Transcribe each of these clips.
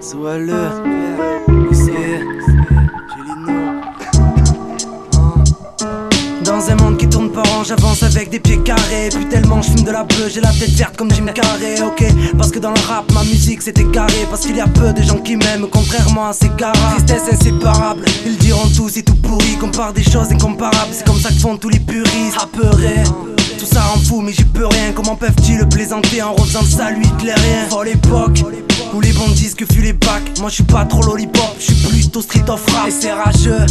Sois-le, c'est dans un monde qui tourne par an, j'avance avec des pieds carrés. Puis tellement je fume de la beuh, j'ai la tête verte comme Jim Carrey. Ok, parce que dans le rap, ma musique c'était carré. Parce qu'il y a peu de gens qui m'aiment, contrairement à ces caras. Tristesse inséparable, ils diront tous c'est tout pourri. Compare des choses incomparables, c'est comme ça que font tous les puristes. Apeurés, tout ça rend fou mais j'y peux rien. Comment peuvent-ils plaisanter en refaisant le salut hitlérien? Folle époque où les bons disent que fut les bacs. Moi je suis pas trop lollipop, je suis plutôt street of rap. Et c'est rageux,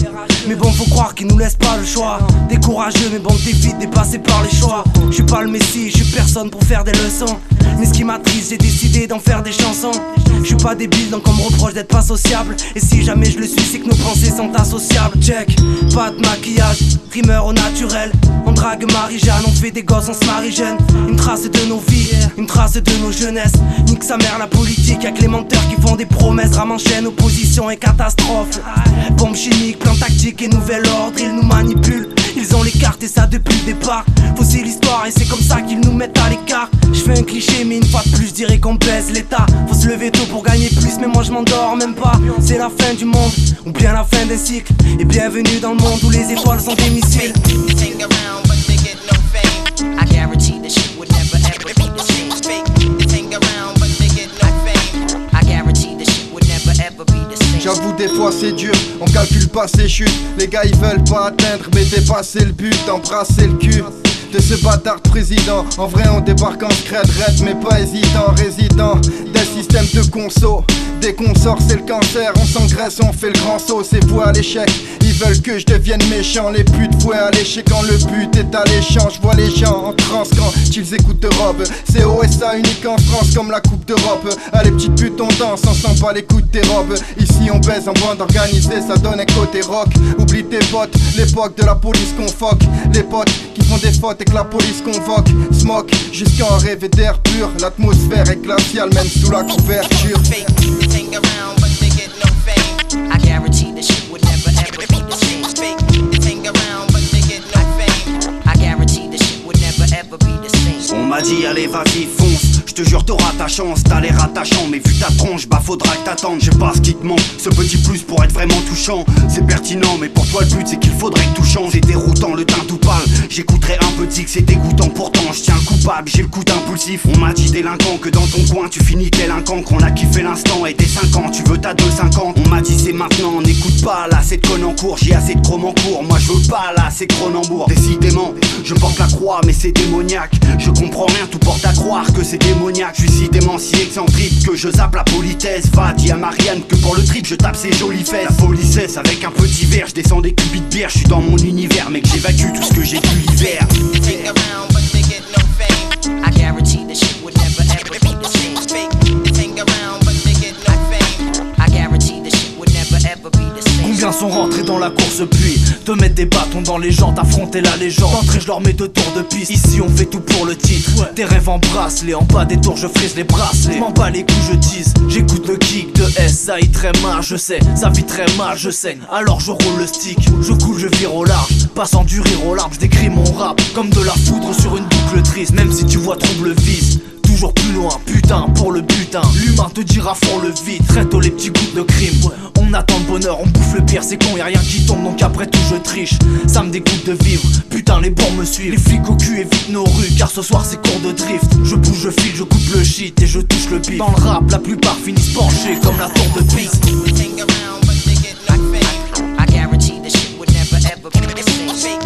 mais bon faut croire qu'ils nous laissent pas le choix. Décourageux mais bon t'es vite dépassé par les choix. Je suis pas le messie, je suis personne pour faire des leçons. Mais ce qui m'attriste, j'ai décidé d'en faire des chansons. Je suis pas débile donc on me reproche d'être pas sociable. Et si jamais je le suis c'est que nos pensées sont associables. Check, pas de maquillage, rimeur au naturel. On drague Marie-Jeanne, on fait des gosses, on se marie jeune. Une trace de nos vies, une trace de nos jeunesses. Nique sa mère la politique, y'a que les menteurs qui font des promesses. Drame en chaîne, opposition et catastrophe. Bombe chimique, plan tactique et nouvel ordre. Ils nous manipulent, ils ont les cartes et ça depuis le départ. Fausser l'histoire et c'est comme ça qu'ils nous mettent à l'écart. Je fais un cliché mais une fois de plus je dirais qu'on baisse l'état. Faut se lever tôt pour gagner plus mais moi je m'endors même pas. C'est la fin du monde ou bien la fin d'un cycle. Et bienvenue dans le monde où les étoiles sont des missiles. I guarantee this shit would never ever be the same. They hang around but they get no fame. I guarantee this shit would never ever be the same. J'avoue des fois c'est dur, on calcule pas ses chutes. Les gars ils veulent pas atteindre mais dépasser le but, embrasser le cul de ce bâtard de président. En vrai on débarque en scred, mais pas hésitant. Résident des systèmes de conso. Dès qu'on sort c'est le cancer, on s'engraisse, on fait le grand saut. C'est voué à l'échec, ils veulent que je devienne méchant. Les putes vouées à l'échec quand le but est alléchant. Je vois les gens en transe quand ils écoutent de robe. C'est OSA unique en France comme la Coupe d'Europe. Ah les petites putes on danse, on sent pas les coups de tes robes. Ici on baise en bande organisée, ça donne un côté rock. Oublie tes potes, l'époque de la police convoque. Les potes qui font des fautes et que la police convoque. Smoke jusqu'à en rêver d'air pur. L'atmosphère est glaciale même sous la couverture. Hang around but they get no fame. I guarantee this shit would never ever be the same. They hang around but they get no fame. I guarantee this shit would never ever be the same. On m'a dit allez vas-y fonce, je te jure t'auras ta chance, t'as l'air attachant. Mais vu ta tronche, bah faudra que t'attendes. Je sais pas ce qui te manque, ce petit plus pour être vraiment touchant. C'est pertinent mais pour toi le but c'est qu'il faudrait que tout change. C'est déroutant, le teint tout pâle, j'écouterai un peu de zig, c'est dégoûtant. Pourtant je tiens le coupable, j'ai le coup impulsif. On m'a dit délinquant que dans ton coin tu finis tel un cancre. On a kiffé l'instant et tes 5 ans, tu veux ta 2,50. On m'a dit c'est maintenant, n'écoute pas là, c'est de connes en cours. J'ai assez de chrome en cours, moi je veux pas là, c'est Cronenbourg. Décidément, je porte la croix mais c'est démoniaque. Je comprends rien, tout porte à croire que c'est démoniaque. Je suis si dément, si excentrique que je zappe la politesse. Va, dis à Marianne que pour le trip je tape ses jolies fesses. La folie cesse avec un petit verre, je descends des cubits de bière. Je suis dans mon univers mec, j'évacue tout ce que j'ai vu l'hiver. Hang around but they get no fame. I guarantee this shit would never ever be the same. They hang around but they get no fame. I guarantee this shit would never ever be the same. Combien sont rentrés dans la course puis te mettre des bâtons dans les jantes, affronter la légende. D'entrée je leur mets 2 tours de piste. Ici on fait tout pour le titre. Tes rêves en bracelet, en bas des tours je frise les bracelets. M'en bats les coups je tease, j'écoute le kick de S. Ça y très mal je sais, ça vit très mal je saigne. Alors je roule le stick, je coule je vire au large. Passant du rire au larme, je décris mon rap comme de la foudre sur une boucle triste. Même si tu vois trouble vise, toujours plus loin, putain pour le butin. L'humain te dira fond le vide, traite les petits gouttes de crime. On attend le bonheur, on bouffe le pire, c'est con, y'a rien qui tombe donc après tout je triche. Ça me dégoûte de vivre, putain les bons me suivent. Les flics au cul évitent nos rues car ce soir c'est cours de drift. Je bouge, je file, je coupe le shit et je touche le beat. Dans le rap, la plupart finissent penchés comme la tour de piste. Hang around but they get no fame. I guarantee this shit would never ever be the same.